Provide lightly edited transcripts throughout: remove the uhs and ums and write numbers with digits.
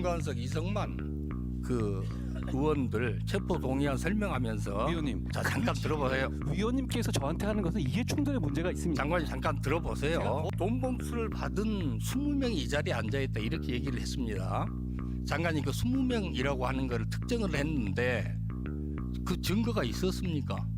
윤관석, 이성만 그 의원들 체포 동의안 설명하면서 위원님, 자 잠깐 들어보세요. 위원님께서 저한테 하는 것은 이해 충돌의 문제가 있습니다. 장관님 잠깐 들어보세요. 돈 봉투를 받은 20명이 이 자리에 앉아있다 이렇게 얘기를 했습니다. 장관님 그 20명이라고 하는 걸 특정을 했는데 그 증거가 있었습니까?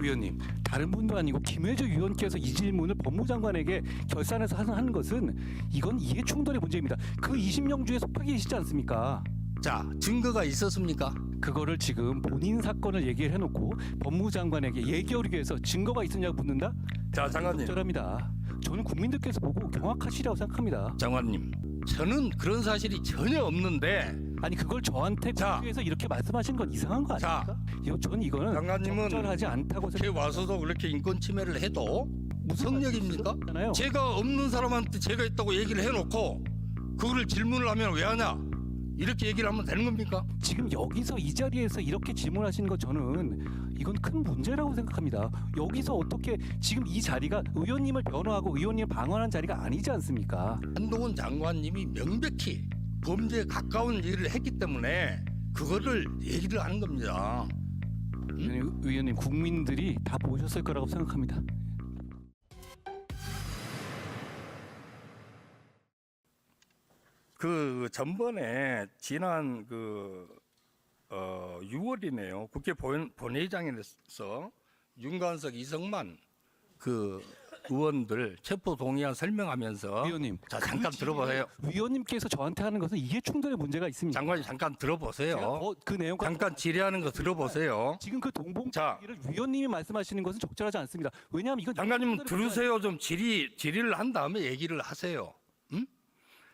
위원님, 다른 분도 아니고 김회재 위원께서 이 질문을 법무장관에게 결산해서 하는 것은 이건 이해 충돌의 문제입니다. 그 20명 중에 속하게 계시지 않습니까? 자 증거가 있었습니까? 그거를 지금 본인 사건을 얘기를 해놓고 법무장관에게 얘기하기 위해서 증거가 있느냐고 묻는다? 자 장관님. 적절합니다. 저는 국민들께서 보고 경악하시라고 생각합니다. 장관님 저는 그런 사실이 전혀 없는데 아니 그걸 저한테 자. 국회에서 이렇게 말씀하신 건 이상한 거 자. 아닙니까? 저는 이거는 장관님은 적절하지 않다고 이렇게 와서도 그렇게 인권 침해를 해도 성역입니까? 생각하잖아요. 제가 없는 사람한테 제가 있다고 얘기를 해놓고 그거를 질문을 하면 왜 하냐 이렇게 얘기를 하면 되는 겁니까? 지금 여기서 이 자리에서 이렇게 질문하시는 거 저는 이건 큰 문제라고 생각합니다. 여기서 어떻게 지금 이 자리가 의원님을 변호하고 의원님을 방어하는 자리가 아니지 않습니까? 한동훈 장관님이 명백히 범죄에 가까운 일을 했기 때문에 그거를 얘기를 하는 겁니다. 의원님 국민들이 다 보셨을 거라고 생각합니다. 그 전번에 지난 6월이네요. 국회 본회의장에서 윤관석, 이성만 그 의원들 체포 동의안 설명하면서 위원님, 자 잠깐 들어보세요. 위원님께서 저한테 하는 것은 이해 충돌의 문제가 있습니다. 장관님 잠깐 제가 들어보세요. 그 내용과 잠깐 질의하는 거 들어보세요. 지금 그 동봉 자. 얘기를 위원님이 말씀하시는 것은 적절하지 않습니다. 왜냐하면 이건 장관님은 들으세요. 좀 질의를 한 다음에 얘기를 하세요. 응?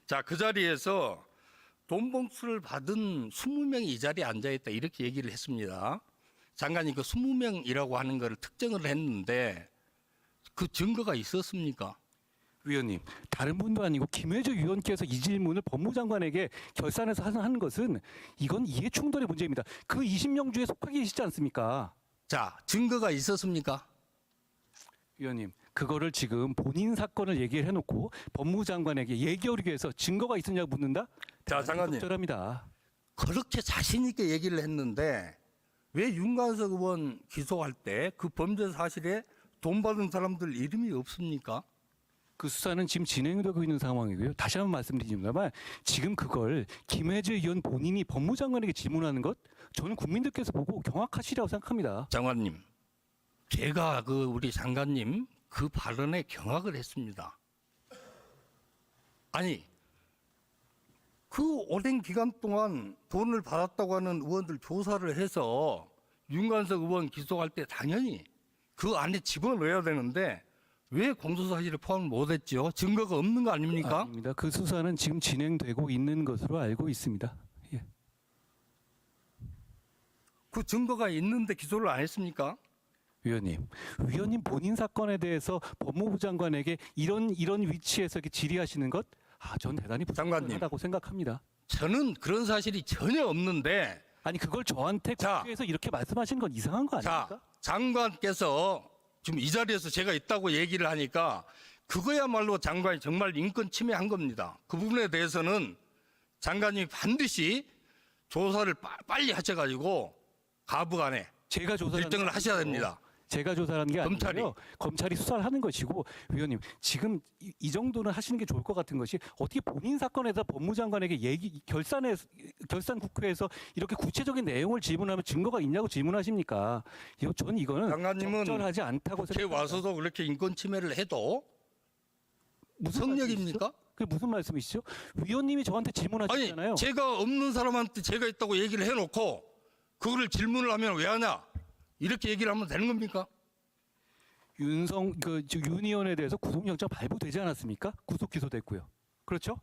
자, 그 자리에서 돈 봉투를 받은 20명이 이 자리에 앉아있다 이렇게 얘기를 했습니다. 장관님 그 20명이라고 하는 걸 특정을 했는데 그 증거가 있었습니까? 위원님, 다른 분도 아니고 김회재 위원께서 이 질문을 법무장관에게 결산해서 하는 것은 이건 이해 충돌의 문제입니다. 그 20명 중에 속하게 계시지 않습니까? 자, 증거가 있었습니까? 위원님, 그거를 지금 본인 사건을 얘기를 해놓고 법무장관에게 얘기하기 위해서 증거가 있느냐고 묻는다? 자, 장관님. 적절합니다. 그렇게 자신 있게 얘기를 했는데 왜 윤관석 의원 기소할 때 그 범죄 사실에 돈 받은 사람들 이름이 없습니까? 그 수사는 지금 진행되고 있는 상황이고요. 다시 한번 말씀드리지만 지금 그걸 김회재 의원 본인이 법무장관에게 질문하는 것 저는 국민들께서 보고 경악하시라고 생각합니다. 장관님, 제가 그 우리 장관님 그 발언에 경악을 했습니다. 아니, 그 오랜 기간 동안 돈을 받았다고 하는 의원들 조사를 해서 윤관석 의원 기소할 때 당연히 그 안에 집어넣어야 되는데 왜 공소사실을 포함 못했죠? 증거가 없는 거 아닙니까? 아닙니다. 그 수사는 지금 진행되고 있는 것으로 알고 있습니다. 예. 그 증거가 있는데 기소를 안 했습니까? 위원님 본인 사건에 대해서 법무부 장관에게 이런 위치에서 이렇게 질의하시는 것, 전 대단히 장관님. 부당하다고 생각합니다. 저는 그런 사실이 전혀 없는데 아니 그걸 저한테 자. 국회에서 이렇게 말씀하시는 건 이상한 거 아닙니까? 자, 장관께서 지금 이 자리에서 제가 있다고 얘기를 하니까 그거야말로 장관이 정말 인권 침해한 겁니다. 그 부분에 대해서는 장관님이 반드시 조사를 빨리 하셔가지고 가부간에 제가 조사를 결정을 하셔야 됩니다. 제가 조사하는 게 검찰이. 아니고요. 검찰이 수사를 하는 것이고 위원님 지금 이 정도는 하시는 게 좋을 것 같은 것이 어떻게 본인 사건에서 법무장관에게 결산 국회에서 이렇게 구체적인 내용을 질문하면 증거가 있냐고 질문하십니까? 저는 이거는 장관님은 적절하지 않다고 국회 생각합니다. 와서도 그렇게 인권 침해를 해도 무슨 성역입니까? 말씀이시죠? 그게 무슨 말씀이시죠? 위원님이 저한테 질문하셨잖아요. 아니, 제가 없는 사람한테 제가 있다고 얘기를 해놓고 그거를 질문을 하면 왜 하냐 이렇게 얘기를 하면 되는 겁니까? 윤 의원에 대해서 구속영장 발부되지 않았습니까? 구속 기소됐고요. 그렇죠?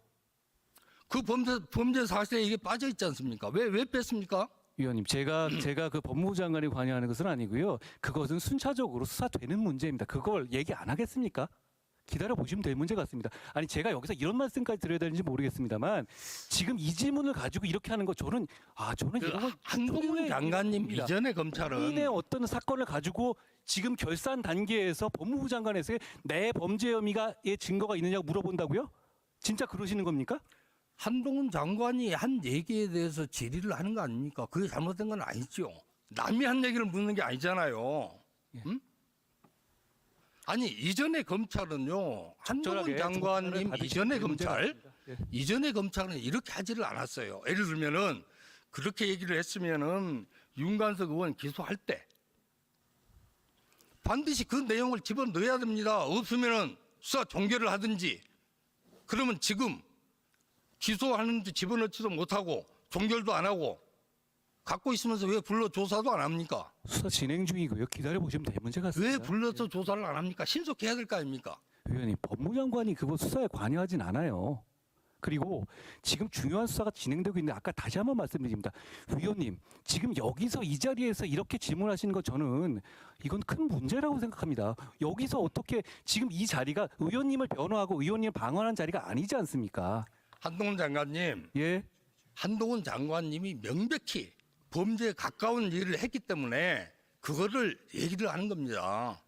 그 범죄 사실에 이게 빠져 있지 않습니까? 왜 뺐습니까? 위원님, 제가 그 법무부 장관이 관여하는 것은 아니고요. 그것은 순차적으로 수사되는 문제입니다. 그걸 얘기 안 하겠습니까? 기다려 보시면 될 문제 같습니다. 아니 제가 여기서 이런 말씀까지 드려야 되는지 모르겠습니다만 지금 이 질문을 가지고 이렇게 하는 거 저는 이런 건 한동훈 장관님 이전에 검찰은 본인의 어떤 사건을 가지고 지금 결산 단계에서 법무부 장관에서 내 범죄 혐의가의 증거가 있느냐고 물어본다고요? 진짜 그러시는 겁니까? 한동훈 장관이 한 얘기에 대해서 질의를 하는 거 아닙니까? 그게 잘못된 건 아니죠. 남이 한 얘기를 묻는 게 아니잖아요. 응? 아니 이전에 검찰은요. 한동훈 장관님 이전에 검찰 이전에 검찰은 이렇게 하지를 않았어요. 예를 들면은 그렇게 얘기를 했으면은 윤관석 의원 기소할 때 반드시 그 내용을 집어넣어야 됩니다. 없으면은 수사 종결을 하든지. 그러면 지금 기소하는데 집어넣지도 못하고 종결도 안 하고 갖고 있으면서 왜 불러 조사도 안 합니까? 수사 진행 중이고요. 기다려 보시면 될 문제 같습니다. 왜 불러서 조사를 안 합니까? 신속해야 될 거 아닙니까? 의원님, 법무장관이 그거 수사에 관여하진 않아요. 그리고 지금 중요한 수사가 진행되고 있는데 아까 다시 한번 말씀드립니다. 위원님, 지금 여기서 이 자리에서 이렇게 질문하시는 거 저는 이건 큰 문제라고 생각합니다. 여기서 어떻게 지금 이 자리가 의원님을 변호하고 의원님을 방어하는 자리가 아니지 않습니까? 한동훈 장관님, 예. 한동훈 장관님이 명백히 범죄에 가까운 일을 했기 때문에 그거를 얘기를 하는 겁니다.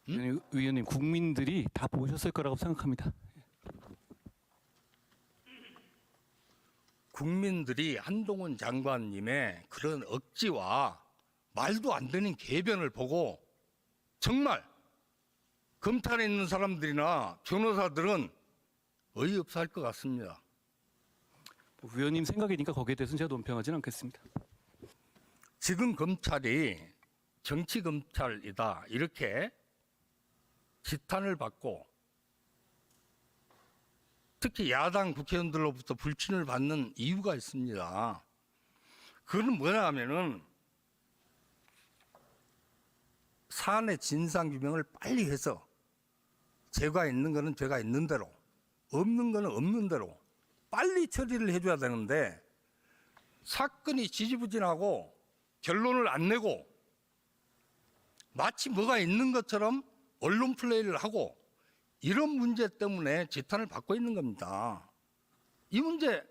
의원님, 국민들이 다 보셨을 거라고 생각합니다. 국민들이 한동훈 장관님의 그런 억지와 말도 안 되는 궤변을 보고 정말 검찰에 있는 사람들이나 변호사들은 어이없어 할 것 같습니다. 위원님 생각이니까 거기에 대해서는 제가 논평하지는 않겠습니다. 지금 검찰이 정치 검찰이다 이렇게 지탄을 받고 특히 야당 국회의원들로부터 불친을 받는 이유가 있습니다. 그건 뭐냐 하면은 사안의 진상규명을 빨리 해서 죄가 있는 거는 죄가 있는 대로 없는 거는 없는 대로 빨리 처리를 해줘야 되는데 사건이 지지부진하고 결론을 안 내고 마치 뭐가 있는 것처럼 언론 플레이를 하고 이런 문제 때문에 지탄을 받고 있는 겁니다. 이 문제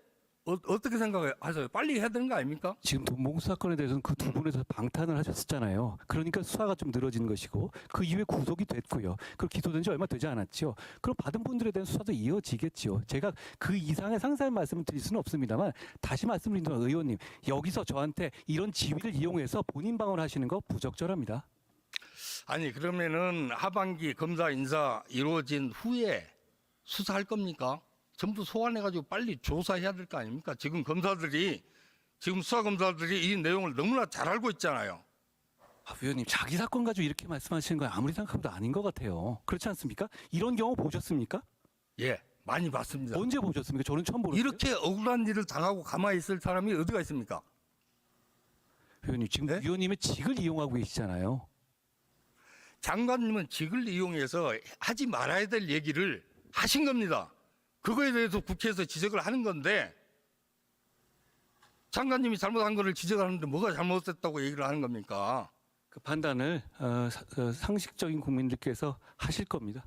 어떻게 생각하세요? 빨리 해야 되는 거 아닙니까? 지금 돈봉투 사건에 대해서는 그 두 분에서 방탄을 하셨었잖아요. 그러니까 수사가 좀 늘어진 것이고 그 이후에 구속이 됐고요. 그리고 기소된 지 얼마 되지 않았죠. 그럼 받은 분들에 대한 수사도 이어지겠죠. 제가 그 이상의 상세한 말씀을 드릴 수는 없습니다만 다시 말씀드리면 의원님 여기서 저한테 이런 지위를 이용해서 본인 방어하시는 거 부적절합니다. 아니 그러면은 하반기 검사 인사 이루어진 후에 수사할 겁니까? 전부 소환해가지고 빨리 조사해야 될 거 아닙니까? 지금 수사 검사들이 이 내용을 너무나 잘 알고 있잖아요. 위원님 자기 사건 가지고 이렇게 말씀하시는 건 아무리 생각해도 아닌 것 같아요. 그렇지 않습니까? 이런 경우 보셨습니까? 예, 많이 봤습니다. 언제 보셨습니까? 저는 처음 보는데. 이렇게 억울한 일을 당하고 가만히 있을 사람이 어디가 있습니까? 위원님 지금 네? 위원님의 직을 이용하고 계시잖아요. 장관님은 직을 이용해서 하지 말아야 될 얘기를 하신 겁니다. 그거에 대해서 국회에서 지적을 하는 건데 장관님이 잘못한 거를 지적하는데 뭐가 잘못됐다고 얘기를 하는 겁니까? 그 판단을 상식적인 국민들께서 하실 겁니다.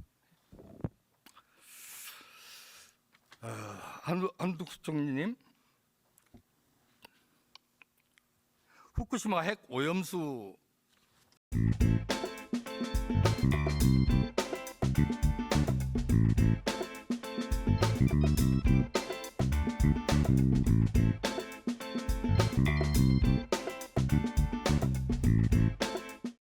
한덕수 총리님, 후쿠시마 핵 오염수